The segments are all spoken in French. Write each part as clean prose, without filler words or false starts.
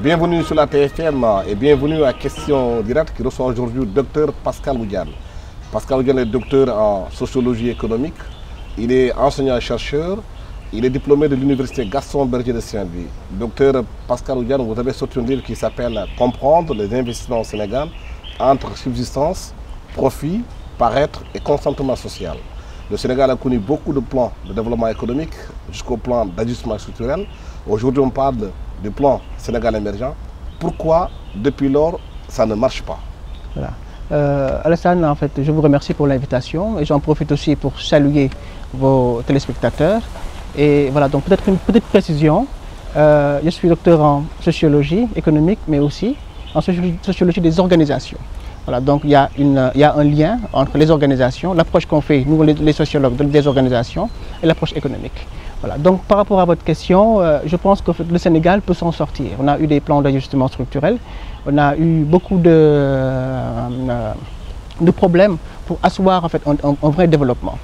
Bienvenue sur la TFM et bienvenue à Question Directe qui reçoit aujourd'hui le docteur Pascal Oudiane. Pascal Oudiane est docteur en sociologie économique, il est enseignant-chercheur, il est diplômé de l'université Gaston Berger de Saint-Louis. Docteur Pascal Oudiane, vous avez sorti un livre qui s'appelle « Comprendre les investissements au Sénégal entre subsistance, profit, paraître et consentement social ». Le Sénégal a connu beaucoup de plans de développement économique jusqu'au plan d'ajustement structurel. Aujourd'hui, on parle du plan Sénégal émergent. Pourquoi, depuis lors, ça ne marche pas? Voilà. Alassane, en fait, je vous remercie pour l'invitation et j'en profite aussi pour saluer vos téléspectateurs. Et voilà, donc peut-être une petite précision. Je suis docteur en sociologie économique, mais aussi en sociologie des organisations. Voilà, donc il y a un lien entre les organisations, l'approche qu'on fait, nous les sociologues, des organisations, et l'approche économique. Voilà, donc par rapport à votre question, je pense que le Sénégal peut s'en sortir. On a eu des plans d'ajustement structurel, on a eu beaucoup de problèmes pour asseoir en fait, un vrai développement.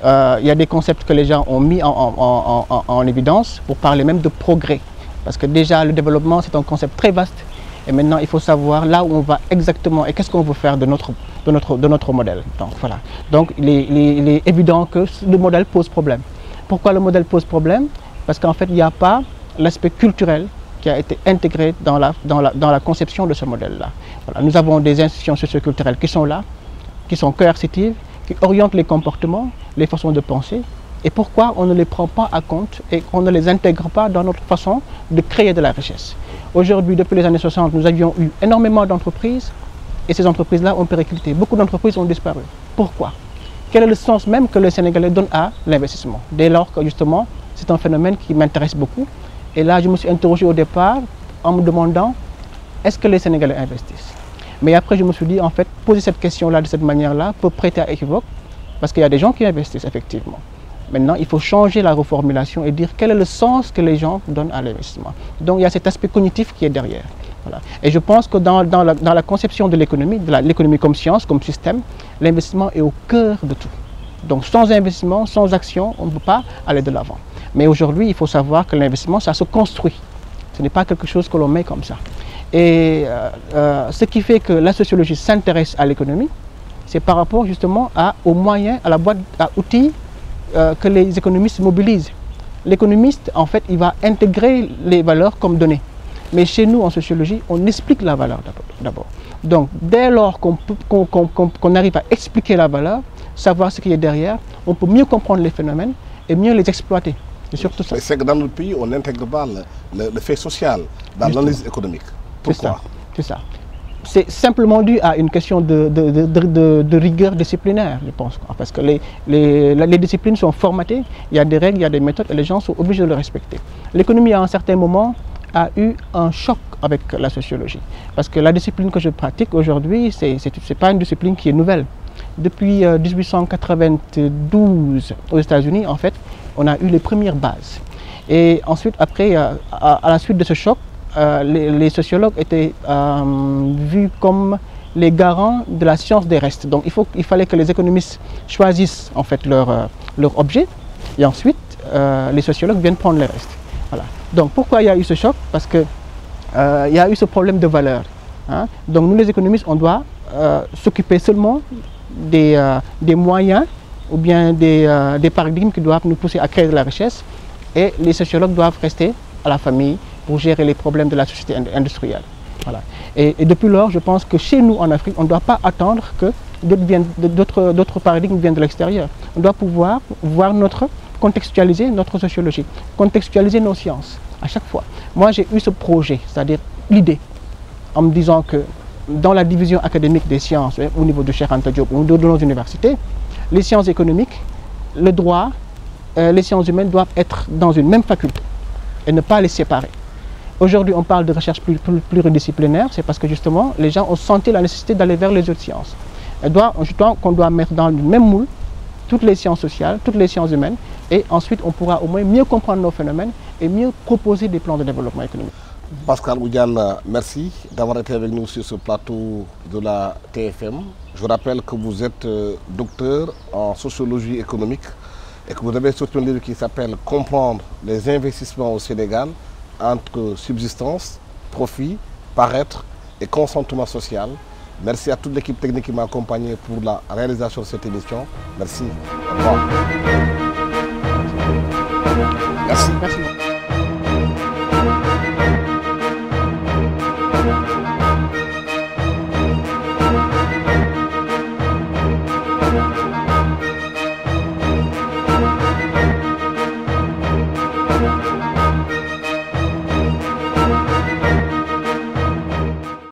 Il y a des concepts que les gens ont mis en évidence pour parler même de progrès. Parce que déjà le développement c'est un concept très vaste. Et maintenant, il faut savoir là où on va exactement et qu'est-ce qu'on veut faire de notre modèle. Donc, voilà. Donc, il est évident que le modèle pose problème. Pourquoi le modèle pose problème? Parce qu'en fait, il n'y a pas l'aspect culturel qui a été intégré dans la conception de ce modèle-là. Voilà. Nous avons des institutions socioculturelles qui sont là, qui sont coercitives, qui orientent les comportements, les façons de penser. Et pourquoi on ne les prend pas à compte et qu'on ne les intègre pas dans notre façon de créer de la richesse? Aujourd'hui, depuis les années 60, nous avions eu énormément d'entreprises et ces entreprises-là ont périclité. Beaucoup d'entreprises ont disparu. Pourquoi? Quel est le sens même que les Sénégalais donnent à l'investissement? Dès lors que justement, c'est un phénomène qui m'intéresse beaucoup. Et là, je me suis interrogé au départ en me demandant, est-ce que les Sénégalais investissent? Mais après, je me suis dit, en fait, poser cette question-là de cette manière-là peut prêter à équivoque parce qu'il y a des gens qui investissent effectivement. Maintenant, il faut changer la reformulation et dire quel est le sens que les gens donnent à l'investissement. Donc, il y a cet aspect cognitif qui est derrière. Voilà. Et je pense que dans la conception de l'économie comme science, comme système, l'investissement est au cœur de tout. Donc, sans investissement, sans action, on ne peut pas aller de l'avant. Mais aujourd'hui, il faut savoir que l'investissement, ça se construit. Ce n'est pas quelque chose que l'on met comme ça. Et ce qui fait que la sociologie s'intéresse à l'économie, c'est par rapport justement aux moyens, à la boîte à outils que les économistes mobilisent. L'économiste, en fait, il va intégrer les valeurs comme données. Mais chez nous, en sociologie, on explique la valeur d'abord. Donc, dès lors qu'on arrive à expliquer la valeur, savoir ce qui est derrière, on peut mieux comprendre les phénomènes et mieux les exploiter. C'est surtout ça. C'est que dans notre pays, on n'intègre pas le fait social dans l'analyse économique. Pourquoi? C'est ça. C'est simplement dû à une question de rigueur disciplinaire, je pense. Parce que les disciplines sont formatées, il y a des règles, il y a des méthodes et les gens sont obligés de les respecter. L'économie, à un certain moment, a eu un choc avec la sociologie. Parce que la discipline que je pratique aujourd'hui, ce n'est pas une discipline qui est nouvelle. Depuis 1892 aux États-Unis, en fait, on a eu les premières bases. Et ensuite, après, à la suite de ce choc, les sociologues étaient vus comme les garants de la science des restes. Donc il fallait que les économistes choisissent en fait leur objet et ensuite les sociologues viennent prendre les restes. Voilà. Donc pourquoi il y a eu ce choc? Parce qu'il y a eu ce problème de valeur. Hein? Donc nous les économistes, on doit s'occuper seulement des moyens ou bien des paradigmes qui doivent nous pousser à créer de la richesse et les sociologues doivent rester à la famille pour gérer les problèmes de la société industrielle. Voilà. Et depuis lors, je pense que chez nous en Afrique, on ne doit pas attendre que d'autres paradigmes viennent de l'extérieur. On doit pouvoir contextualiser notre sociologie, contextualiser nos sciences à chaque fois. Moi, j'ai eu ce projet, c'est-à-dire l'idée, en me disant que dans la division académique des sciences, au niveau de Cheikh Anta Diop ou de nos universités, les sciences économiques, le droit, les sciences humaines doivent être dans une même faculté et ne pas les séparer. Aujourd'hui, on parle de recherche pluridisciplinaire, c'est parce que justement, les gens ont senti la nécessité d'aller vers les autres sciences. Qu'on doit mettre dans le même moule toutes les sciences sociales, toutes les sciences humaines, et ensuite on pourra au moins mieux comprendre nos phénomènes et mieux proposer des plans de développement économique. Pascal Oudiane, merci d'avoir été avec nous sur ce plateau de la TFM. Je rappelle que vous êtes docteur en sociologie économique et que vous avez sorti un livre qui s'appelle « Comprendre les investissements au Sénégal entre subsistance, profit, paraître et consentement social. Merci à toute l'équipe technique qui m'a accompagné pour la réalisation de cette émission. Merci. Au revoir. Merci. Merci.